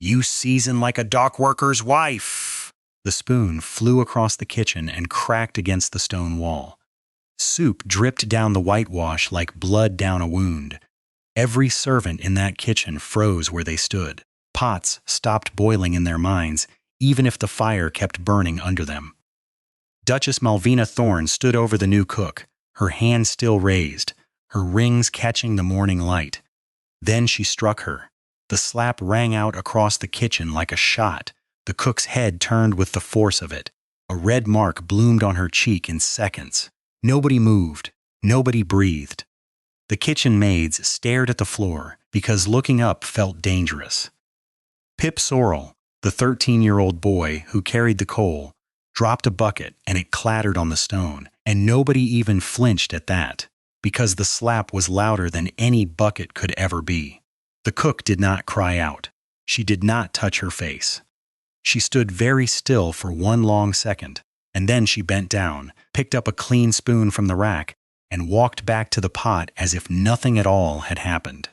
"You season like a dock worker's wife." The spoon flew across the kitchen and cracked against the stone wall. Soup dripped down the whitewash like blood down a wound. Every servant in that kitchen froze where they stood. Pots stopped boiling in their minds, even if the fire kept burning under them. Duchess Malvina Thorne stood over the new cook, her hand still raised, her rings catching the morning light. Then she struck her. The slap rang out across the kitchen like a shot. The cook's head turned with the force of it. A red mark bloomed on her cheek in seconds. Nobody moved. Nobody breathed. The kitchen maids stared at the floor because looking up felt dangerous. Pip Sorrel, the 13-year-old boy who carried the coal, dropped a bucket and it clattered on the stone, and nobody even flinched at that, because the slap was louder than any bucket could ever be. The cook did not cry out. She did not touch her face. She stood very still for one long second, and then she bent down, picked up a clean spoon from the rack, and walked back to the pot as if nothing at all had happened.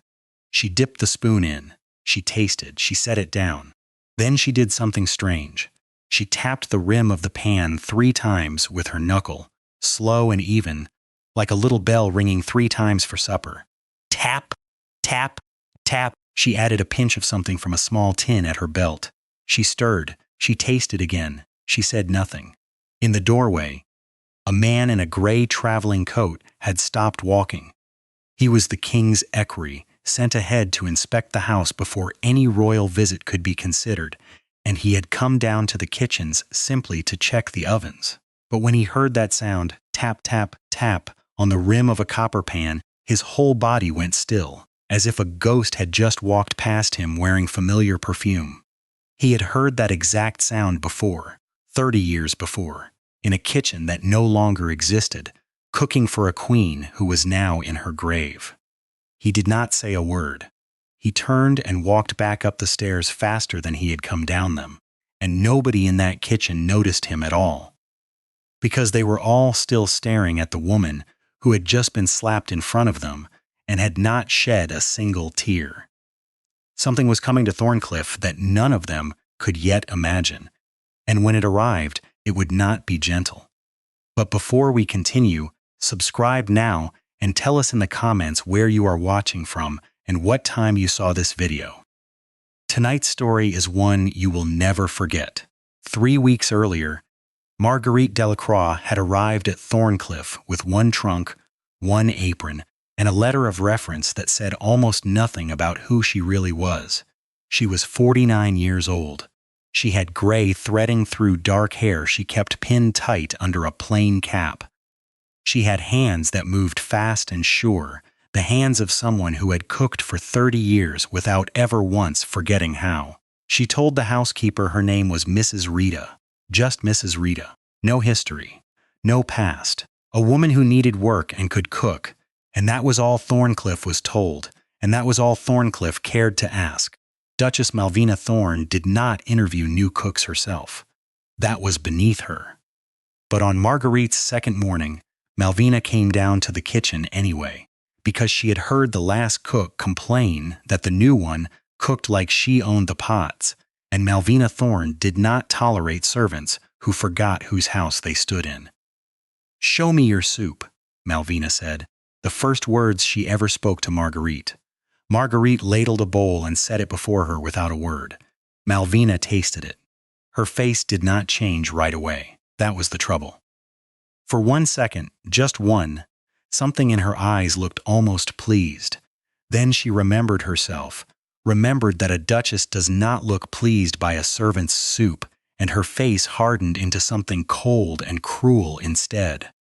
She dipped the spoon in. She tasted. She set it down. Then she did something strange. She tapped the rim of the pan 3 times with her knuckle, slow and even, like a little bell ringing 3 times for supper. Tap, tap, tap. She added a pinch of something from a small tin at her belt. She stirred. She tasted again. She said nothing. In the doorway, a man in a gray traveling coat had stopped walking. He was the king's equerry, sent ahead to inspect the house before any royal visit could be considered, and he had come down to the kitchens simply to check the ovens. But when he heard that sound, tap, tap, tap, on the rim of a copper pan, his whole body went still, as if a ghost had just walked past him wearing familiar perfume. He had heard that exact sound before, 30 years before, in a kitchen that no longer existed, cooking for a queen who was now in her grave. He did not say a word. He turned and walked back up the stairs faster than he had come down them, and nobody in that kitchen noticed him at all, because they were all still staring at the woman who had just been slapped in front of them and had not shed a single tear. Something was coming to Thorncliffe that none of them could yet imagine, and when it arrived, it would not be gentle. But before we continue, subscribe now and tell us in the comments where you are watching from and what time you saw this video. Tonight's story is one you will never forget. 3 weeks earlier, Marguerite Delacroix had arrived at Thorncliffe with 1 trunk, 1 apron, and a letter of reference that said almost nothing about who she really was. She was 49 years old. She had gray threading through dark hair she kept pinned tight under a plain cap. She had hands that moved fast and sure, the hands of someone who had cooked for 30 years without ever once forgetting how. She told the housekeeper her name was Mrs. Rita, just Mrs. Rita. No history, no past. A woman who needed work and could cook, and that was all Thorncliffe was told, and that was all Thorncliffe cared to ask. Duchess Malvina Thorne did not interview new cooks herself. That was beneath her. But on Marguerite's second morning, Malvina came down to the kitchen anyway, because she had heard the last cook complain that the new one cooked like she owned the pots, and Malvina Thorne did not tolerate servants who forgot whose house they stood in. "Show me your soup," Malvina said, the first words she ever spoke to Marguerite. Marguerite ladled a bowl and set it before her without a word. Malvina tasted it. Her face did not change right away. That was the trouble. For 1 second, just one, something in her eyes looked almost pleased. Then she remembered herself, remembered that a duchess does not look pleased by a servant's soup, and her face hardened into something cold and cruel instead.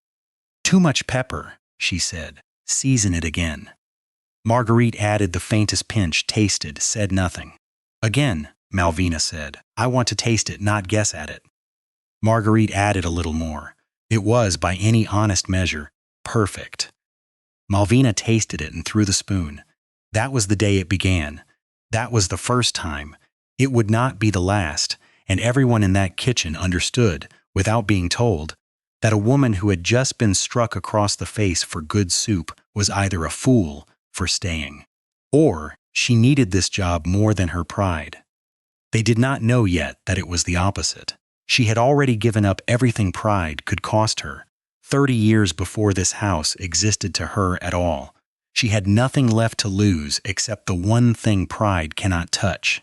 "Too much pepper," she said. "Season it again." Marguerite added the faintest pinch, tasted, said nothing. "Again," Malvina said. "I want to taste it, not guess at it." Marguerite added a little more. It was, by any honest measure, perfect. Malvina tasted it and threw the spoon. That was the day it began. That was the first time. It would not be the last, and everyone in that kitchen understood, without being told, that a woman who had just been struck across the face for good soup was either a fool for staying, or she needed this job more than her pride. They did not know yet that it was the opposite. She had already given up everything pride could cost her. 30 years before this house existed to her at all, she had nothing left to lose except the one thing pride cannot touch: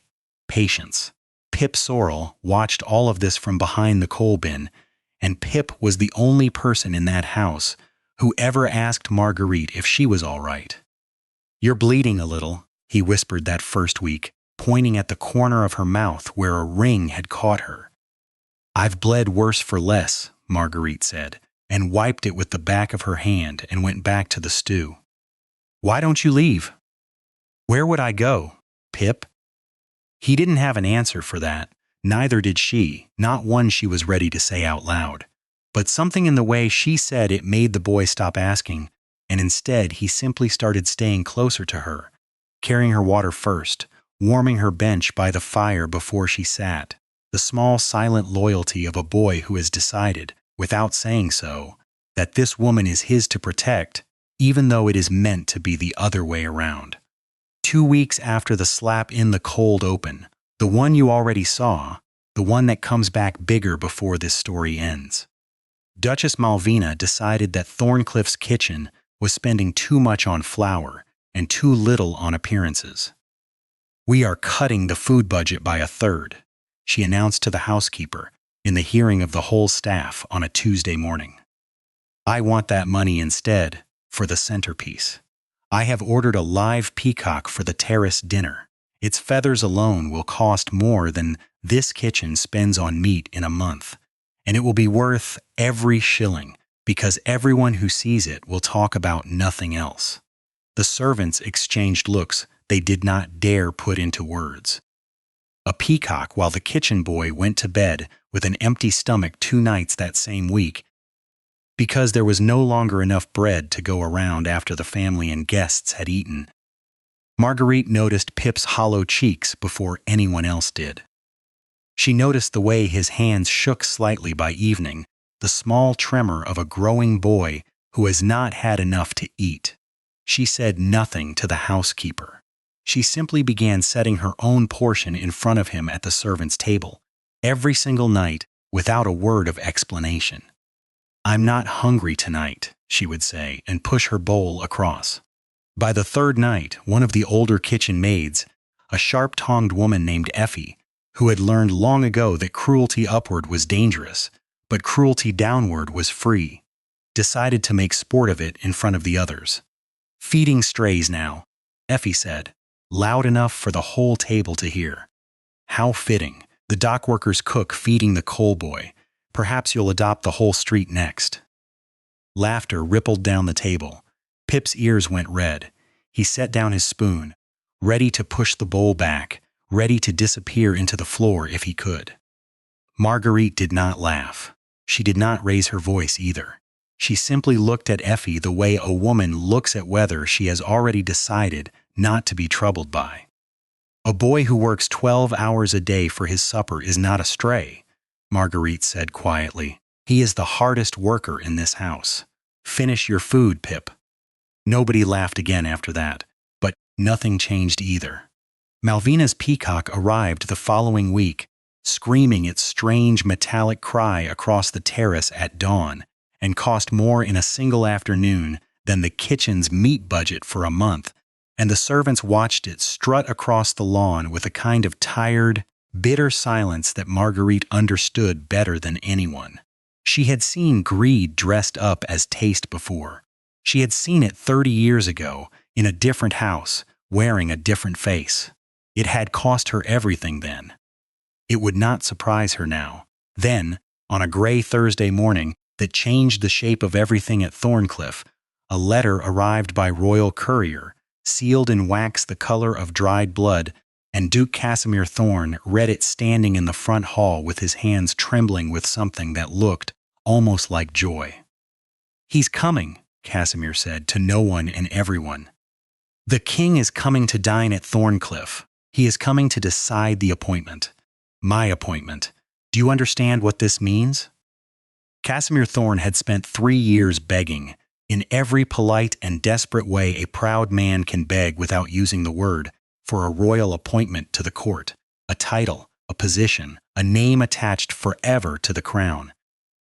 patience. Pip Sorrel watched all of this from behind the coal bin, and Pip was the only person in that house who ever asked Marguerite if she was all right. "You're bleeding a little," he whispered that first week, pointing at the corner of her mouth where a ring had caught her. "I've bled worse for less," Marguerite said, and wiped it with the back of her hand and went back to the stew. "Why don't you leave?" "Where would I go, Pip?" He didn't have an answer for that. Neither did she, not one she was ready to say out loud. But something in the way she said it made the boy stop asking, and instead he simply started staying closer to her, carrying her water first, warming her bench by the fire before she sat. The small, silent loyalty of a boy who has decided, without saying so, that this woman is his to protect, even though it is meant to be the other way around. 2 weeks after the slap in the cold open, the one you already saw, the one that comes back bigger before this story ends, Duchess Malvina decided that Thorncliff's kitchen was spending too much on flour and too little on appearances. "We are cutting the food budget by a third," she announced to the housekeeper in the hearing of the whole staff on a Tuesday morning. "I want that money instead for the centerpiece. I have ordered a live peacock for the terrace dinner. Its feathers alone will cost more than this kitchen spends on meat in a month, and it will be worth every shilling because everyone who sees it will talk about nothing else." The servants exchanged looks they did not dare put into words. A peacock while the kitchen boy went to bed with an empty stomach 2 nights that same week because there was no longer enough bread to go around after the family and guests had eaten. Marguerite noticed Pip's hollow cheeks before anyone else did. She noticed the way his hands shook slightly by evening, the small tremor of a growing boy who has not had enough to eat. She said nothing to the housekeeper. She simply began setting her own portion in front of him at the servants' table, every single night, without a word of explanation. "I'm not hungry tonight," she would say, and push her bowl across. By the 3rd night, one of the older kitchen maids, a sharp-tongued woman named Effie, who had learned long ago that cruelty upward was dangerous, but cruelty downward was free, decided to make sport of it in front of the others. "Feeding strays now," Effie said, loud enough for the whole table to hear. How fitting, the dockworker's cook feeding the coal boy. Perhaps you'll adopt the whole street next. Laughter rippled down the table. Pip's ears went red. He set down his spoon, ready to push the bowl back, ready to disappear into the floor if he could. Marguerite did not laugh. She did not raise her voice either. She simply looked at Effie the way a woman looks at weather she has already decided not to be troubled by. "A boy who works 12 hours a day for his supper is not a stray," Marguerite said quietly. "He is the hardest worker in this house. Finish your food, Pip." Nobody laughed again after that, but nothing changed either. Malvina's peacock arrived the following week, screaming its strange metallic cry across the terrace at dawn, and cost more in a single afternoon than the kitchen's meat budget for a month, and the servants watched it strut across the lawn with a kind of tired, bitter silence that Marguerite understood better than anyone. She had seen greed dressed up as taste before. She had seen it 30 years ago, in a different house, wearing a different face. It had cost her everything then. It would not surprise her now. Then, on a gray Thursday morning that changed the shape of everything at Thorncliff, a letter arrived by royal courier, sealed in wax the color of dried blood, and Duke Casimir Thorne read it standing in the front hall with his hands trembling with something that looked almost like joy. "He's coming," Casimir said to no one and everyone. "The king is coming to dine at Thorncliff. He is coming to decide the appointment. My appointment. Do you understand what this means?" Casimir Thorne had spent 3 years begging, in every polite and desperate way a proud man can beg without using the word, for a royal appointment to the court, a title, a position, a name attached forever to the crown.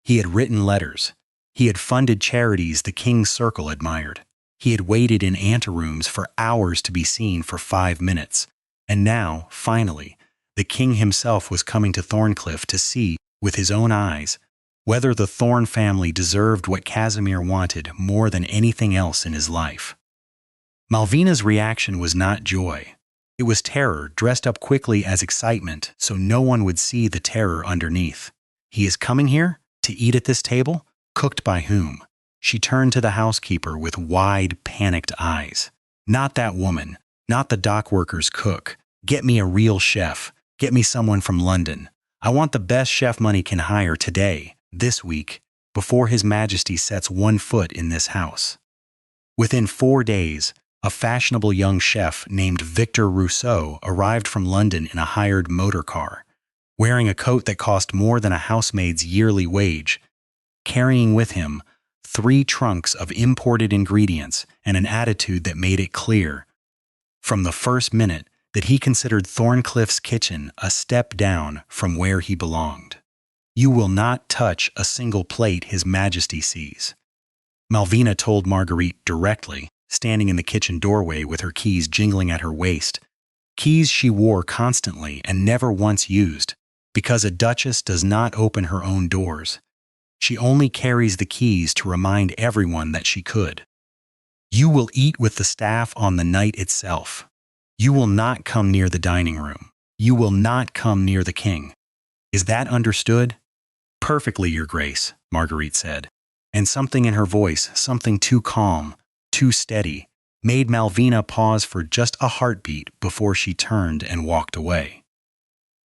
He had written letters. He had funded charities the king's circle admired. He had waited in anterooms for hours to be seen for 5 minutes. And now, finally, the king himself was coming to Thorncliffe to see, with his own eyes, whether the Thorn family deserved what Casimir wanted more than anything else in his life. Malvina's reaction was not joy. It was terror dressed up quickly as excitement so no one would see the terror underneath. He is coming here? To eat at this table? Cooked by whom? She turned to the housekeeper with wide, panicked eyes. Not that woman. Not the dock worker's cook. Get me a real chef. Get me someone from London. I want the best chef money can hire today, this week, before His Majesty sets one foot in this house. Within 4 days, a fashionable young chef named Victor Rousseau arrived from London in a hired motor car, wearing a coat that cost more than a housemaid's yearly wage, carrying with him 3 trunks of imported ingredients and an attitude that made it clear, from the first minute, that he considered Thorncliffe's kitchen a step down from where he belonged. You will not touch a single plate His Majesty sees, Malvina told Marguerite directly, standing in the kitchen doorway with her keys jingling at her waist, keys she wore constantly and never once used, because a duchess does not open her own doors. She only carries the keys to remind everyone that she could. You will eat with the staff on the night itself. You will not come near the dining room. You will not come near the king. Is that understood? Perfectly, Your Grace, Marguerite said, and something in her voice, something too calm, too steady, made Malvina pause for just a heartbeat before she turned and walked away.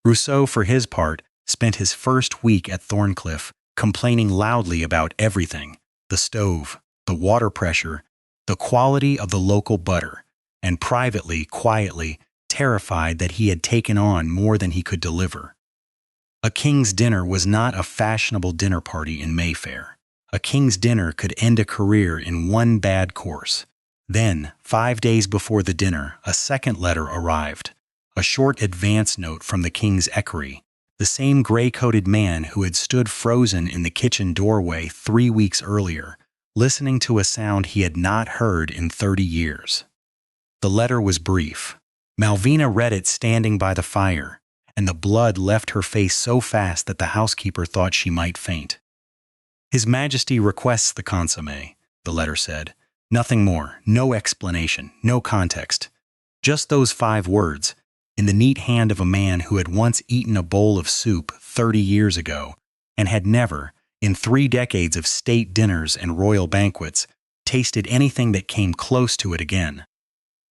Rousseau, for his part, spent his first week at Thorncliffe complaining loudly about everything: the stove, the water pressure, the quality of the local butter, and privately, quietly, terrified that he had taken on more than he could deliver. A king's dinner was not a fashionable dinner party in Mayfair. A king's dinner could end a career in one bad course. Then, 5 days before the dinner, a second letter arrived, a short advance note from the king's equerry, the same gray-coated man who had stood frozen in the kitchen doorway 3 weeks earlier, listening to a sound he had not heard in 30 years. The letter was brief. Malvina read it standing by the fire, and the blood left her face so fast that the housekeeper thought she might faint. His Majesty requests the consommé, the letter said. Nothing more, no explanation, no context. Just those 5 words, in the neat hand of a man who had once eaten a bowl of soup 30 years ago, and had never, in 3 decades of state dinners and royal banquets, tasted anything that came close to it again.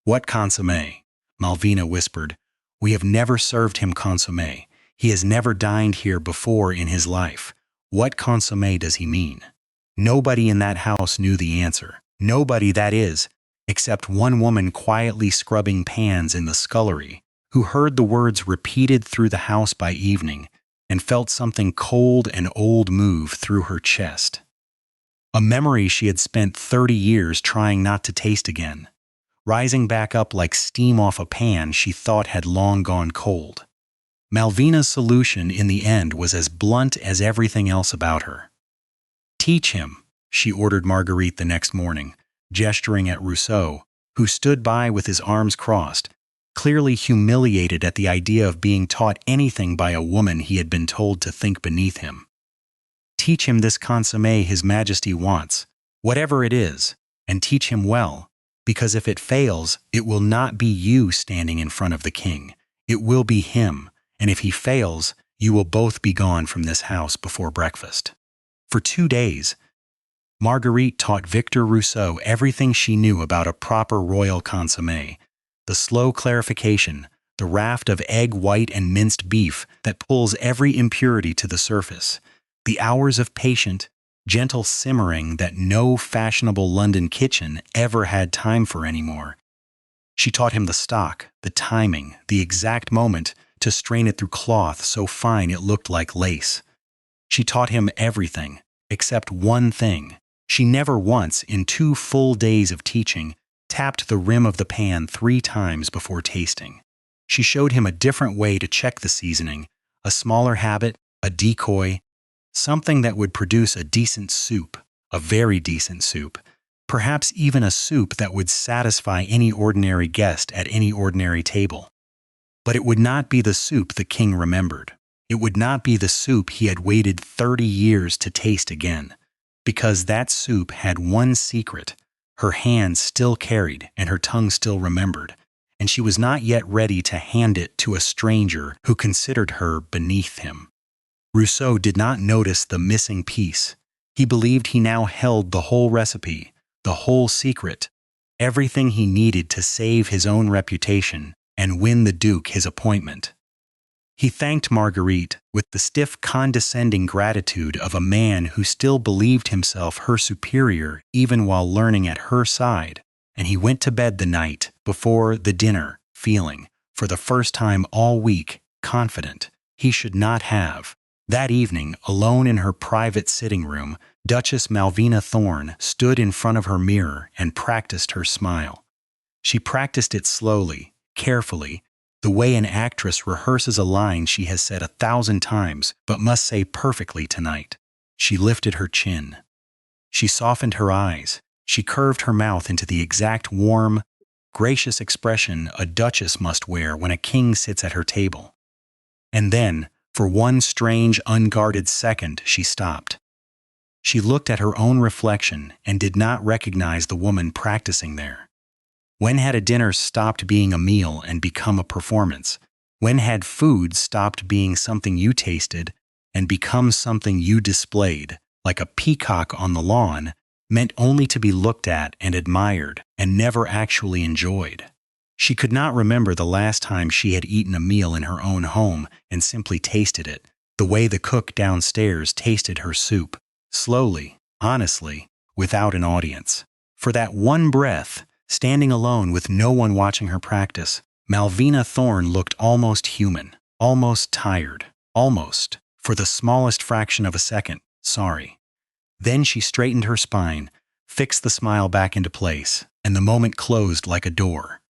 What consommé? Malvina whispered. We have never served him consommé. He has never dined here before in his life. What consommé does he mean? Nobody in that house knew the answer. Nobody, that is, except one woman quietly scrubbing pans in the scullery, who heard the words repeated through the house by evening and felt something cold and old move through her chest. A memory she had spent 30 years trying not to taste again, rising back up like steam off a pan she thought had long gone cold. Malvina's solution in the end was as blunt as everything else about her. Teach him, she ordered Marguerite the next morning, gesturing at Rousseau, who stood by with his arms crossed, clearly humiliated at the idea of being taught anything by a woman he had been told to think beneath him. Teach him this consommé His Majesty wants, whatever it is, and teach him well, because if it fails, it will not be you standing in front of the king. It will be him, and if he fails, you will both be gone from this house before breakfast. For 2 days, Marguerite taught Victor Rousseau everything she knew about a proper royal consommé, the slow clarification, the raft of egg white and minced beef that pulls every impurity to the surface, the hours of patient, gentle simmering that no fashionable London kitchen ever had time for anymore. She taught him the stock, the timing, the exact moment to strain it through cloth so fine it looked like lace. She taught him everything, except one thing. She never once, in 2 full days of teaching, tapped the rim of the pan 3 times before tasting. She showed him a different way to check the seasoning, A smaller habit, a decoy, something that would produce a decent soup, a very decent soup, perhaps even a soup that would satisfy any ordinary guest at any ordinary table. But it would not be the soup the king remembered. It would not be the soup he had waited 30 years to taste again, because that soup had one secret her hand still carried and her tongue still remembered, and she was not yet ready to hand it to a stranger who considered her beneath him. Rousseau did not notice the missing piece. He believed he now held the whole recipe, the whole secret, everything he needed to save his own reputation and win the Duke his appointment. He thanked Marguerite with the stiff, condescending gratitude of a man who still believed himself her superior even while learning at her side, and he went to bed the night before the dinner, feeling, for the first time all week, confident he should not have. That evening, alone in her private sitting room, Duchess Malvina Thorne stood in front of her mirror and practiced her smile. She practiced it slowly, carefully, the way an actress rehearses a line she has said 1,000 times but must say perfectly tonight. She lifted her chin. She softened her eyes. She curved her mouth into the exact warm, gracious expression a duchess must wear when a king sits at her table. And then, for one strange, unguarded second, she stopped. She looked at her own reflection and did not recognize the woman practicing there. When had a dinner stopped being a meal and become a performance? When had food stopped being something you tasted and become something you displayed, like a peacock on the lawn, meant only to be looked at and admired and never actually enjoyed? She could not remember the last time she had eaten a meal in her own home and simply tasted it, the way the cook downstairs tasted her soup, slowly, honestly, without an audience. For that one breath, standing alone with no one watching her practice, Malvina Thorne looked almost human, almost tired, almost, for the smallest fraction of a second, sorry. Then she straightened her spine, fixed the smile back into place, and the moment closed like a door.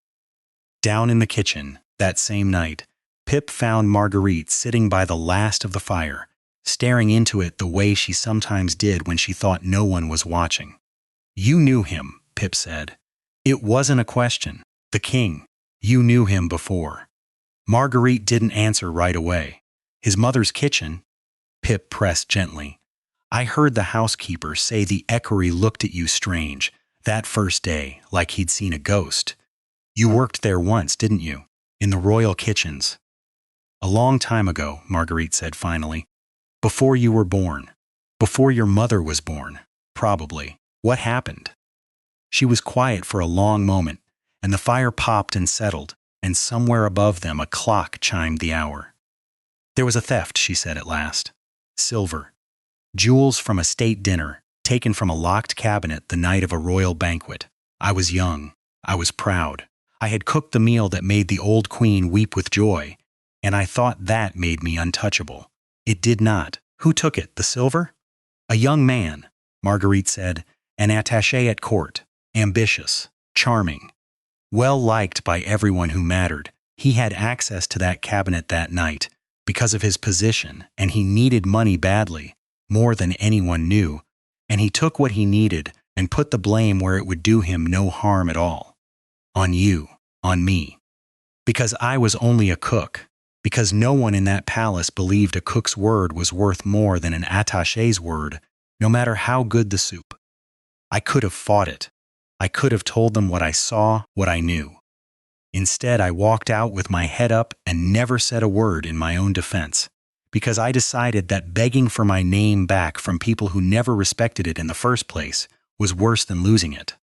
Down in the kitchen, that same night, Pip found Marguerite sitting by the last of the fire, staring into it the way she sometimes did when she thought no one was watching. "You knew him," Pip said. "It wasn't a question. The king. You knew him before." Marguerite didn't answer right away. "His mother's kitchen?" Pip pressed gently. "I heard the housekeeper say the equerry looked at you strange, that first day, like he'd seen a ghost. You worked there once, didn't you? In the royal kitchens." "A long time ago," Marguerite said finally. "Before you were born. Before your mother was born, probably. What happened?" She was quiet for a long moment, and the fire popped and settled, and somewhere above them a clock chimed the hour. "There was a theft," she said at last. "Silver. Jewels from a state dinner, taken from a locked cabinet the night of a royal banquet. I was young. I was proud. I had cooked the meal that made the old queen weep with joy, and I thought that made me untouchable. It did not. Who took it, the silver?" "A young man," Marguerite said, "an attaché at court. Ambitious, charming, well liked by everyone who mattered. He had access to that cabinet that night because of his position, and he needed money badly, more than anyone knew, and he took what he needed and put the blame where it would do him no harm at all. On you, on me. Because I was only a cook, because no one in that palace believed a cook's word was worth more than an attaché's word, no matter how good the soup. I could have fought it. I could have told them what I saw, what I knew. Instead, I walked out with my head up and never said a word in my own defense, because I decided that begging for my name back from people who never respected it in the first place was worse than losing it."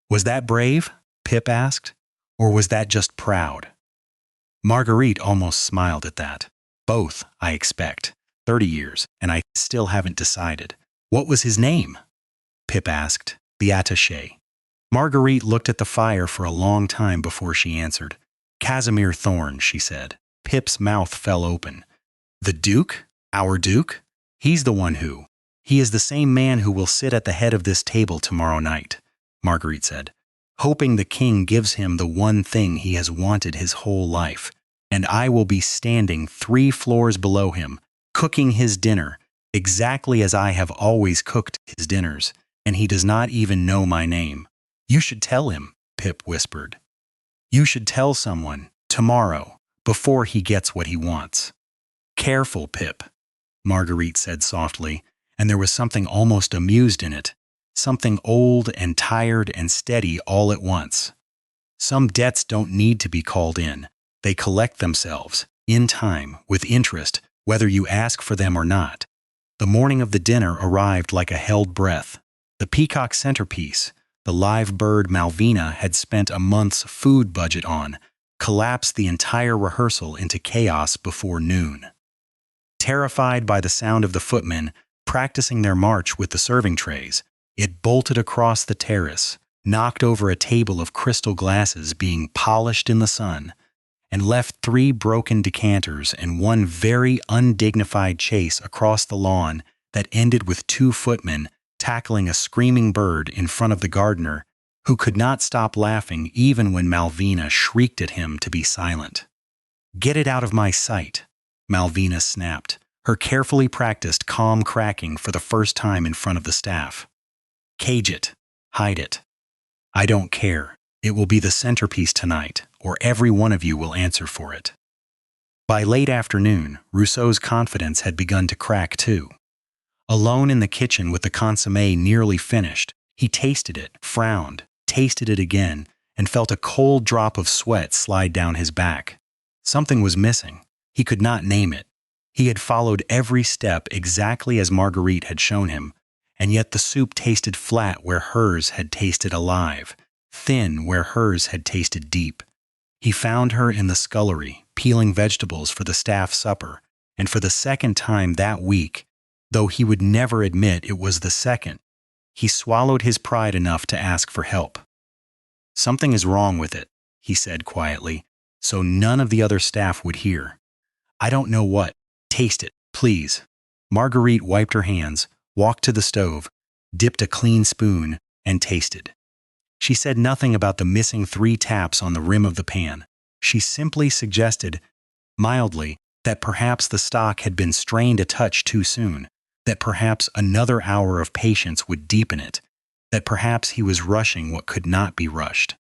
"Was that brave?" Pip asked. "Or was that just proud?" Marguerite almost smiled at that. "Both, I expect. 30 years, and I still haven't decided." "What was his name?" Pip asked. "The attaché." Marguerite looked at the fire for a long time before she answered. "Casimir Thorne," she said. Pip's mouth fell open. "The Duke? Our Duke? He's the one who—" "He is the same man who will sit at the head of this table tomorrow night," Marguerite said, "hoping the king gives him the one thing he has wanted his whole life, and I will be standing 3 floors below him, cooking his dinner, exactly as I have always cooked his dinners, and he does not even know my name. You should tell him, Pip whispered. You should tell someone, tomorrow, before he gets what he wants. Careful, Pip, Marguerite said softly, and there was something almost amused in it, something old and tired and steady all at once. Some debts don't need to be called in. They collect themselves, in time, with interest, whether you ask for them or not. The morning of the dinner arrived like a held breath. The peacock centerpiece, the live bird Malvina had spent a month's food budget on, collapsed the entire rehearsal into chaos before noon. Terrified by the sound of the footmen practicing their march with the serving trays, it bolted across the terrace, knocked over a table of crystal glasses being polished in the sun, and left 3 broken decanters and 1 very undignified chase across the lawn that ended with 2 footmen tackling a screaming bird in front of the gardener, who could not stop laughing even when Malvina shrieked at him to be silent. Get it out of my sight, Malvina snapped, her carefully practiced calm cracking for the first time in front of the staff. Cage it. Hide it. I don't care. It will be the centerpiece tonight, or every one of you will answer for it. By late afternoon, Rousseau's confidence had begun to crack too. Alone in the kitchen with the consommé nearly finished, he tasted it, frowned, tasted it again, and felt a cold drop of sweat slide down his back. Something was missing. He could not name it. He had followed every step exactly as Marguerite had shown him, and yet the soup tasted flat where hers had tasted alive, thin where hers had tasted deep. He found her in the scullery, peeling vegetables for the staff supper, and for the second time that week, though he would never admit it was the second, he swallowed his pride enough to ask for help. Something is wrong with it, he said quietly, so none of the other staff would hear. I don't know what. Taste it, please. Marguerite wiped her hands, walked to the stove, dipped a clean spoon, and tasted. She said nothing about the missing 3 taps on the rim of the pan. She simply suggested, mildly, that perhaps the stock had been strained a touch too soon, that perhaps another hour of patience would deepen it, that perhaps he was rushing what could not be rushed.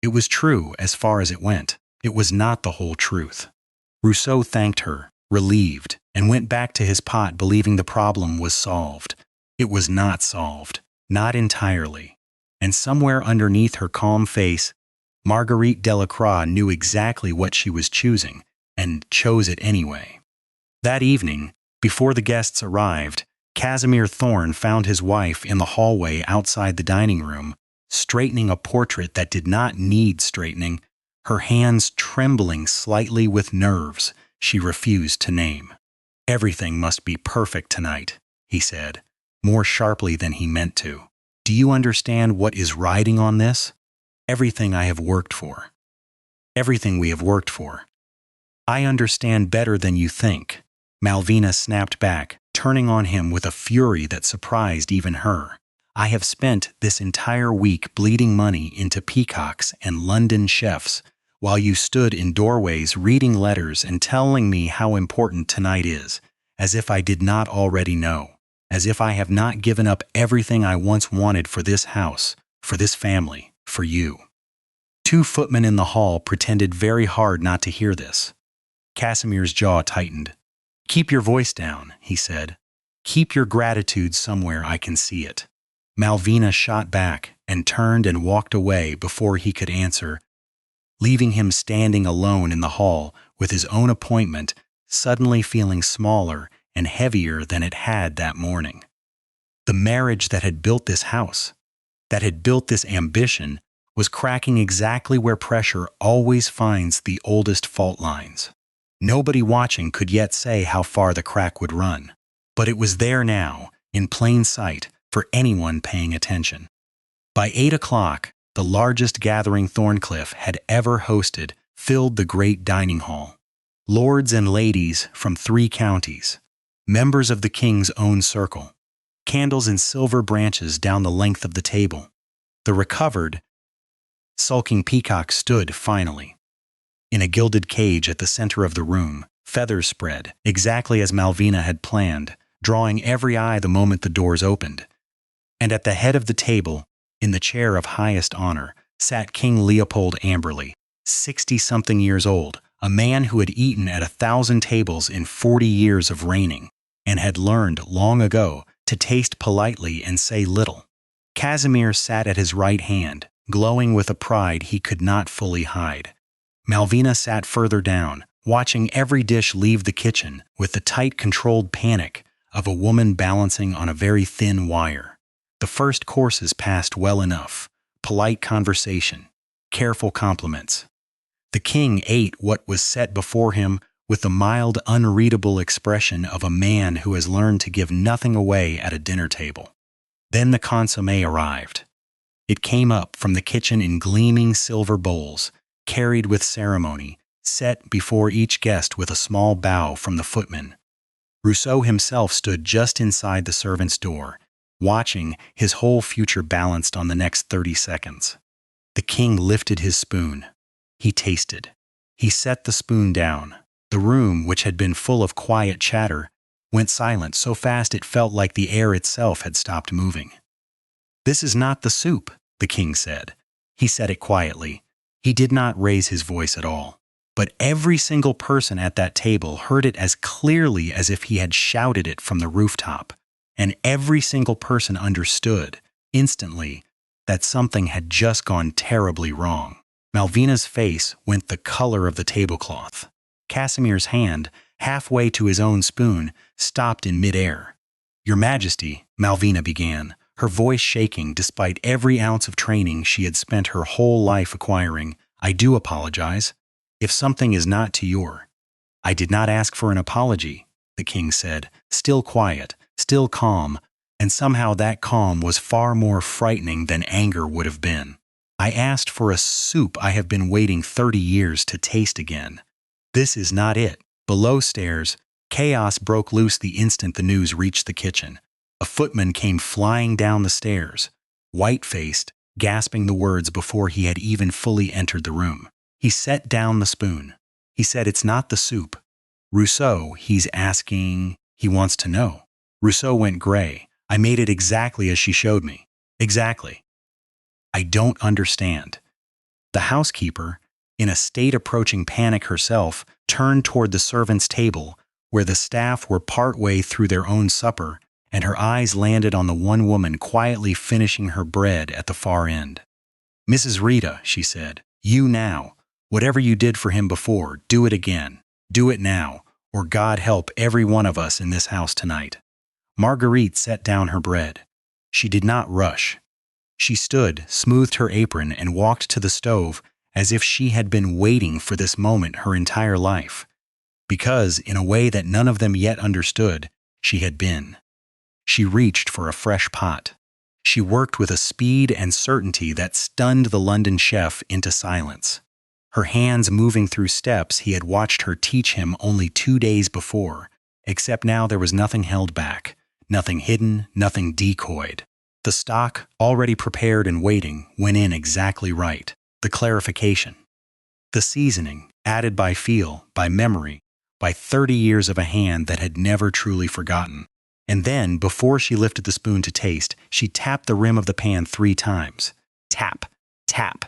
It was true as far as it went. It was not the whole truth. Rousseau thanked her, relieved, and went back to his pot believing the problem was solved. It was not solved, not entirely. And somewhere underneath her calm face, Marguerite Delacroix knew exactly what she was choosing, and chose it anyway. That evening, before the guests arrived, Casimir Thorne found his wife in the hallway outside the dining room, straightening a portrait that did not need straightening, her hands trembling slightly with nerves she refused to name. Everything must be perfect tonight, he said, more sharply than he meant to. Do you understand what is riding on this? Everything I have worked for. Everything we have worked for. I understand better than you think. Malvina snapped back, turning on him with a fury that surprised even her. I have spent this entire week bleeding money into peacocks and London chefs, while you stood in doorways reading letters and telling me how important tonight is, as if I did not already know, as if I have not given up everything I once wanted for this house, for this family, for you. 2 footmen in the hall pretended very hard not to hear this. Casimir's jaw tightened. Keep your voice down, he said. Keep your gratitude somewhere I can see it. Malvina shot back and turned and walked away before he could answer, leaving him standing alone in the hall with his own appointment suddenly feeling smaller and heavier than it had that morning. The marriage that had built this house, that had built this ambition, was cracking exactly where pressure always finds the oldest fault lines. Nobody watching could yet say how far the crack would run, but it was there now, in plain sight, for anyone paying attention. By 8 o'clock, the largest gathering Thorncliffe had ever hosted filled the great dining hall. Lords and ladies from 3 counties, members of the king's own circle, candles in silver branches down the length of the table. The recovered, sulking peacock stood finally. In a gilded cage at the center of the room, feathers spread, exactly as Malvina had planned, drawing every eye the moment the doors opened. And at the head of the table, in the chair of highest honor, sat King Leopold Amberley, 60-something years old, a man who had eaten at 1,000 tables in 40 years of reigning, and had learned long ago to taste politely and say little. Casimir sat at his right hand, glowing with a pride he could not fully hide. Malvina sat further down, watching every dish leave the kitchen with the tight, controlled panic of a woman balancing on a very thin wire. The first courses passed well enough. Polite conversation, careful compliments. The king ate what was set before him with the mild, unreadable expression of a man who has learned to give nothing away at a dinner table. Then the consommé arrived. It came up from the kitchen in gleaming silver bowls, carried with ceremony, set before each guest with a small bow from the footman. Rousseau himself stood just inside the servant's door, watching, his whole future balanced on the next 30 seconds. The king lifted his spoon. He tasted. He set the spoon down. The room, which had been full of quiet chatter, went silent so fast it felt like the air itself had stopped moving. "This is not the soup," the king said. He said it quietly. He did not raise his voice at all. But every single person at that table heard it as clearly as if he had shouted it from the rooftop. And every single person understood, instantly, that something had just gone terribly wrong. Malvina's face went the color of the tablecloth. Casimir's hand, halfway to his own spoon, stopped in midair. "Your Majesty," Malvina began, her voice shaking despite every ounce of training she had spent her whole life acquiring, "I do apologize. If something is not to your—" "I did not ask for an apology," the king said, still quiet, still calm, and somehow that calm was far more frightening than anger would have been. "I asked for a soup I have been waiting 30 years to taste again. This is not it." Below stairs, chaos broke loose the instant the news reached the kitchen. A footman came flying down the stairs, white-faced, gasping the words before he had even fully entered the room. He set down the spoon. He said, "It's not the soup. Rousseau, he's asking, he wants to know." Rousseau went gray. "I made it exactly as she showed me." "Exactly." "I don't understand." The housekeeper, in a state approaching panic herself, turned toward the servants' table, where the staff were part way through their own supper, and her eyes landed on the one woman quietly finishing her bread at the far end. "Mrs. Rita," she said, "you now. Whatever you did for him before, do it again. Do it now, or God help every one of us in this house tonight." Marguerite set down her bread. She did not rush. She stood, smoothed her apron, and walked to the stove as if she had been waiting for this moment her entire life. Because, in a way that none of them yet understood, she had been. She reached for a fresh pot. She worked with a speed and certainty that stunned the London chef into silence. Her hands moving through steps he had watched her teach him only 2 days before, except now there was nothing held back, nothing hidden, nothing decoyed. The stock, already prepared and waiting, went in exactly right. The clarification. The seasoning, added by feel, by memory, by 30 years of a hand that had never truly forgotten. And then, before she lifted the spoon to taste, she tapped the rim of the pan 3 times. Tap, tap,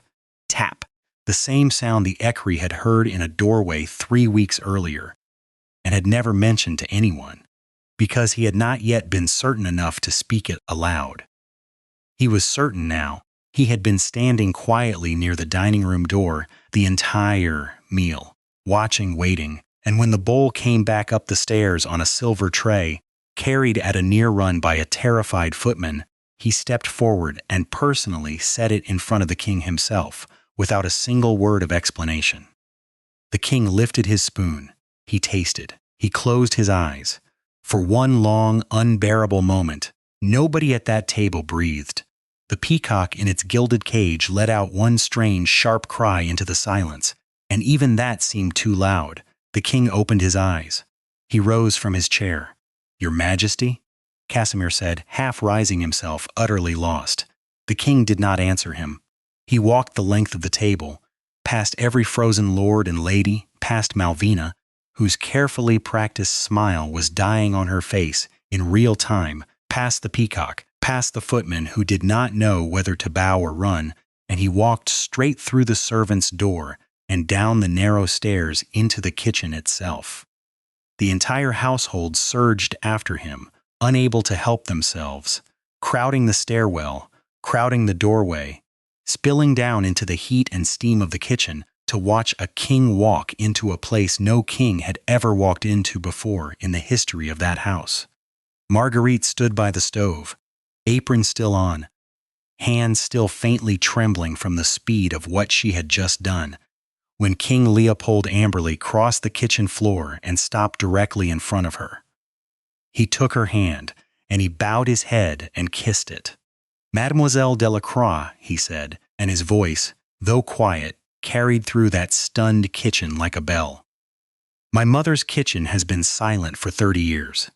tap. The same sound the equerry had heard in a doorway 3 weeks earlier, and had never mentioned to anyone, because he had not yet been certain enough to speak it aloud. He was certain now. He had been standing quietly near the dining room door the entire meal, watching, waiting, and when the bowl came back up the stairs on a silver tray, carried at a near run by a terrified footman, he stepped forward and personally set it in front of the king himself, without a single word of explanation. The king lifted his spoon. He tasted. He closed his eyes. For one long, unbearable moment, nobody at that table breathed. The peacock in its gilded cage let out one strange, sharp cry into the silence, and even that seemed too loud. The king opened his eyes. He rose from his chair. "Your Majesty?" Casimir said, half rising himself, utterly lost. The king did not answer him. He walked the length of the table, past every frozen lord and lady, past Malvina, whose carefully practiced smile was dying on her face in real time, past the peacock, past the footman who did not know whether to bow or run, and he walked straight through the servants' door and down the narrow stairs into the kitchen itself. The entire household surged after him, unable to help themselves, crowding the stairwell, crowding the doorway, spilling down into the heat and steam of the kitchen to watch a king walk into a place no king had ever walked into before in the history of that house. Marguerite stood by the stove, apron still on, hands still faintly trembling from the speed of what she had just done, when King Leopold Amberley crossed the kitchen floor and stopped directly in front of her. He took her hand, and he bowed his head and kissed it. "Mademoiselle Delacroix," he said, and his voice, though quiet, carried through that stunned kitchen like a bell. "My mother's kitchen has been silent for 30 years.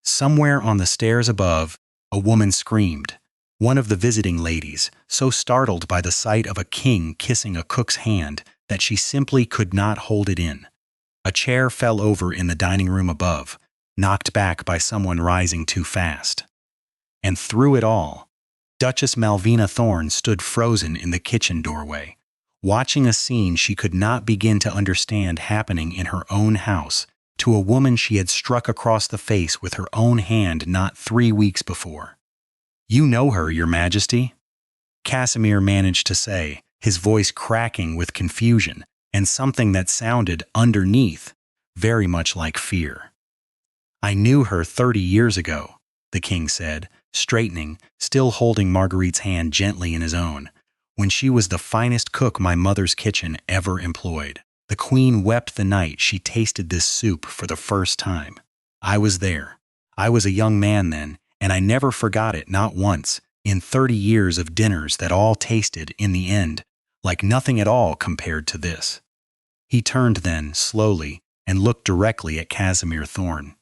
Somewhere on the stairs above, a woman screamed, one of the visiting ladies, so startled by the sight of a king kissing a cook's hand that she simply could not hold it in. A chair fell over in the dining room above, knocked back by someone rising too fast. And through it all, Duchess Malvina Thorne stood frozen in the kitchen doorway, watching a scene she could not begin to understand happening in her own house to a woman she had struck across the face with her own hand not 3 weeks before. "You know her, Your Majesty?" Casimir managed to say, his voice cracking with confusion and something that sounded underneath very much like fear. "I knew her 30 years ago," the king said, straightening, still holding Marguerite's hand gently in his own, "when she was the finest cook my mother's kitchen ever employed. The queen wept the night she tasted this soup for the first time. I was there. I was a young man then, and I never forgot it, not once, in 30 years of dinners that all tasted, in the end, like nothing at all compared to this." He turned then, slowly, and looked directly at Casimir Thorne.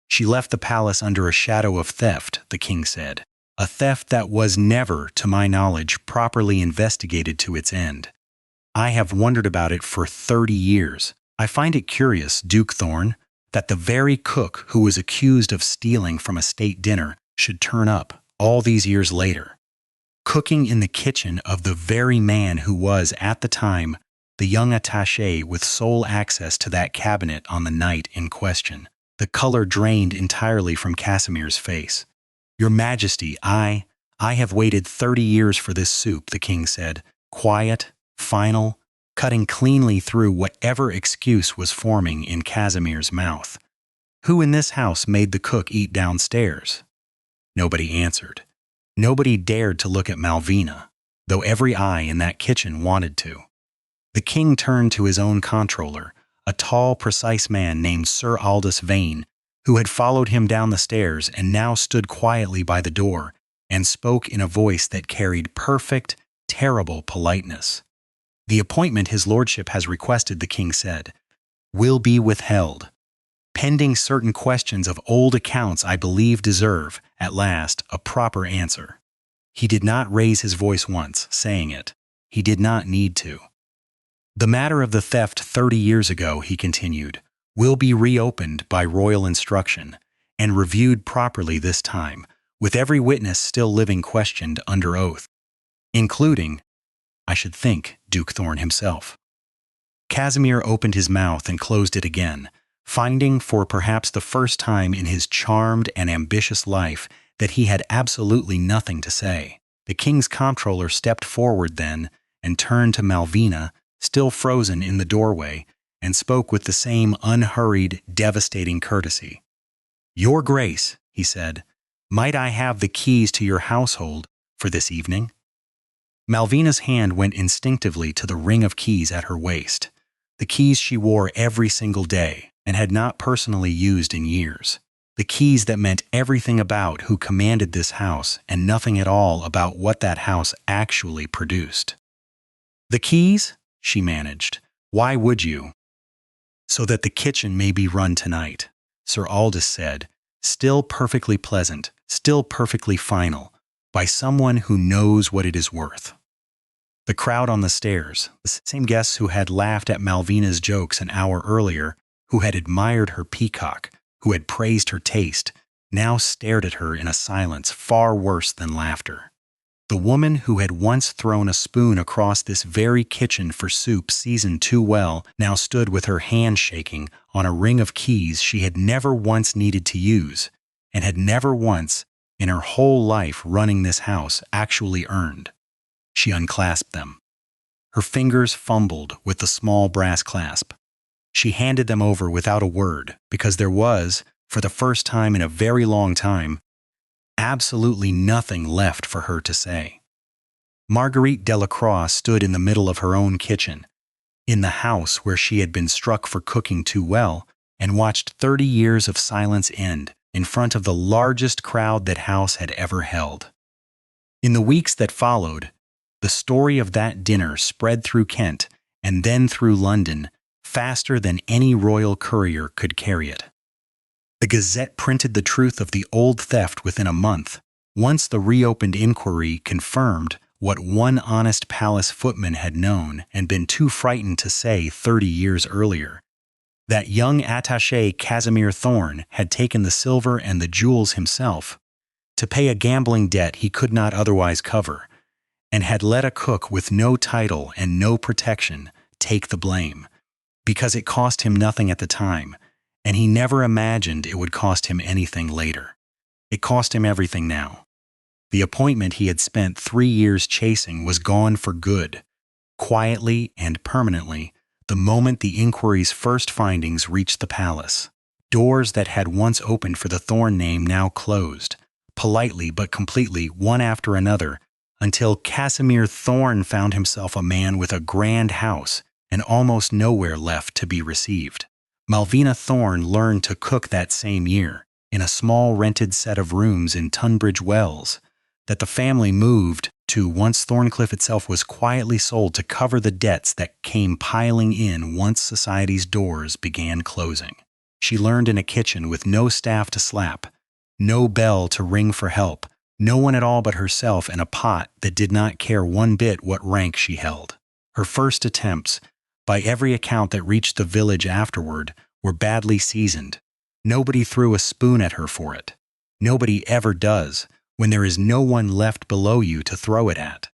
"She left the palace under a shadow of theft," the king said. "A theft that was never, to my knowledge, properly investigated to its end. I have wondered about it for 30 years. I find it curious, Duke Thorne, that the very cook who was accused of stealing from a state dinner should turn up, all these years later, cooking in the kitchen of the very man who was, at the time, the young attaché with sole access to that cabinet on the night in question." The color drained entirely from Casimir's face. "Your Majesty, I have waited 30 years for this soup," the king said, quiet, final, cutting cleanly through whatever excuse was forming in Casimir's mouth. "Who in this house made the cook eat downstairs?" Nobody answered. Nobody dared to look at Malvina, though every eye in that kitchen wanted to. The king turned to his own comptroller, a tall, precise man named Sir Aldous Vane, who had followed him down the stairs and now stood quietly by the door and spoke in a voice that carried perfect, terrible politeness. "The appointment his lordship has requested," the king said, "will be withheld. Pending certain questions of old accounts I believe deserve, at last, a proper answer." He did not raise his voice once, saying it. He did not need to. "The matter of the theft 30 years ago," he continued, "will be reopened by royal instruction, and reviewed properly this time, with every witness still living questioned under oath, including, I should think, Duke Thorne himself." Casimir opened his mouth and closed it again, finding for perhaps the first time in his charmed and ambitious life that he had absolutely nothing to say. The king's comptroller stepped forward then and turned to Malvina, still frozen in the doorway, and spoke with the same unhurried, devastating courtesy. "Your Grace," he said, "might I have the keys to your household for this evening?" Malvina's hand went instinctively to the ring of keys at her waist, the keys she wore every single day and had not personally used in years, the keys that meant everything about who commanded this house and nothing at all about what that house actually produced. "The keys?" she managed. "Why would you?" "So that the kitchen may be run tonight," Sir Aldous said, still perfectly pleasant, still perfectly final, by someone who knows what it is worth. The crowd on the stairs, the same guests who had laughed at Malvina's jokes an hour earlier, who had admired her peacock, who had praised her taste, now stared at her in a silence far worse than laughter. The woman who had once thrown a spoon across this very kitchen for soup seasoned too well now stood with her hand shaking on a ring of keys she had never once needed to use, and had never once, in her whole life running this house, actually earned. She unclasped them. Her fingers fumbled with the small brass clasp. She handed them over without a word, because there was, for the first time in a very long time, absolutely nothing left for her to say. Marguerite Delacroix stood in the middle of her own kitchen, in the house where she had been struck for cooking too well, and watched 30 years of silence end in front of the largest crowd that house had ever held. In the weeks that followed, the story of that dinner spread through Kent and then through London faster than any royal courier could carry it. The Gazette printed the truth of the old theft within a month, once the reopened inquiry confirmed what one honest palace footman had known and been too frightened to say 30 years earlier. That young attaché Casimir Thorne had taken the silver and the jewels himself to pay a gambling debt he could not otherwise cover, and had let a cook with no title and no protection take the blame, because it cost him nothing at the time, and he never imagined it would cost him anything later. It cost him everything now. The appointment he had spent 3 years chasing was gone for good, quietly and permanently, the moment the inquiry's first findings reached the palace. Doors that had once opened for the Thorne name now closed, politely but completely, one after another, until Casimir Thorne found himself a man with a grand house and almost nowhere left to be received. Malvina Thorne learned to cook that same year, in a small rented set of rooms in Tunbridge Wells, that the family moved to once Thorncliffe itself was quietly sold to cover the debts that came piling in once society's doors began closing. She learned in a kitchen with no staff to slap, no bell to ring for help, no one at all but herself, and a pot that did not care one bit what rank she held. Her first attempts, by every account that reached the village afterward, were badly seasoned. Nobody threw a spoon at her for it. Nobody ever does, when there is no one left below you to throw it at.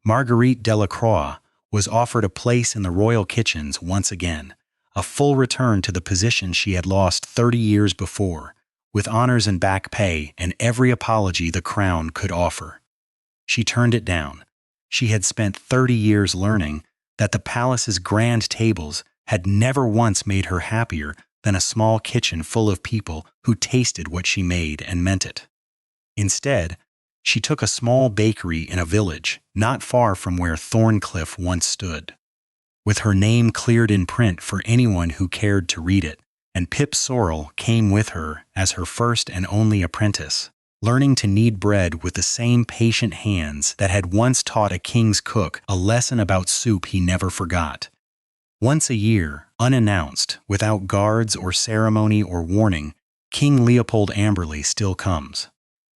Marguerite Delacroix was offered a place in the royal kitchens once again, a full return to the position she had lost 30 years before, with honors and back pay and every apology the crown could offer. She turned it down. She had spent 30 years learning that the palace's grand tables had never once made her happier than a small kitchen full of people who tasted what she made and meant it. Instead, she took a small bakery in a village not far from where Thorncliffe once stood, with her name cleared in print for anyone who cared to read it, and Pip Sorrel came with her as her first and only apprentice, learning to knead bread with the same patient hands that had once taught a king's cook a lesson about soup he never forgot. Once a year, unannounced, without guards or ceremony or warning, King Leopold Amberley still comes.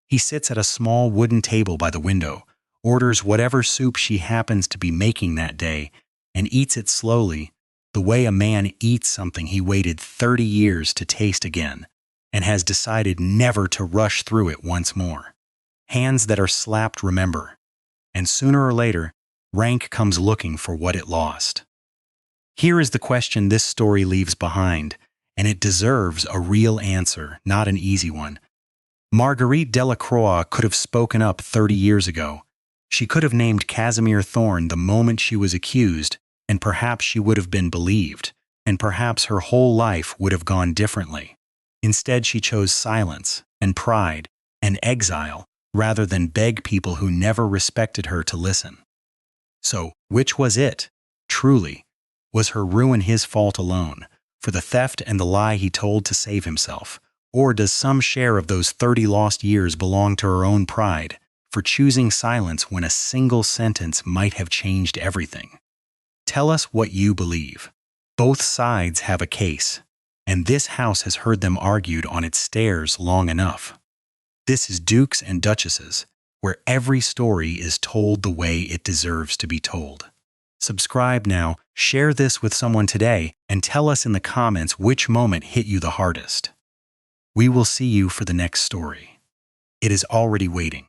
He sits at a small wooden table by the window, orders whatever soup she happens to be making that day, and eats it slowly, the way a man eats something he waited 30 years to taste again, and has decided never to rush through it once more. Hands that are slapped remember, and sooner or later, rank comes looking for what it lost. Here is the question this story leaves behind, and it deserves a real answer, not an easy one. Marguerite Delacroix could have spoken up 30 years ago. She could have named Casimir Thorne the moment she was accused, and perhaps she would have been believed, and perhaps her whole life would have gone differently. Instead, she chose silence and pride and exile rather than beg people who never respected her to listen. So, which was it? Truly, was her ruin his fault alone, for the theft and the lie he told to save himself? Or does some share of those 30 lost years belong to her own pride, for choosing silence when a single sentence might have changed everything? Tell us what you believe. Both sides have a case, and this house has heard them argued on its stairs long enough. This is Dukes and Duchesses, where every story is told the way it deserves to be told. Subscribe now, share this with someone today, and tell us in the comments which moment hit you the hardest. We will see you for the next story. It is already waiting.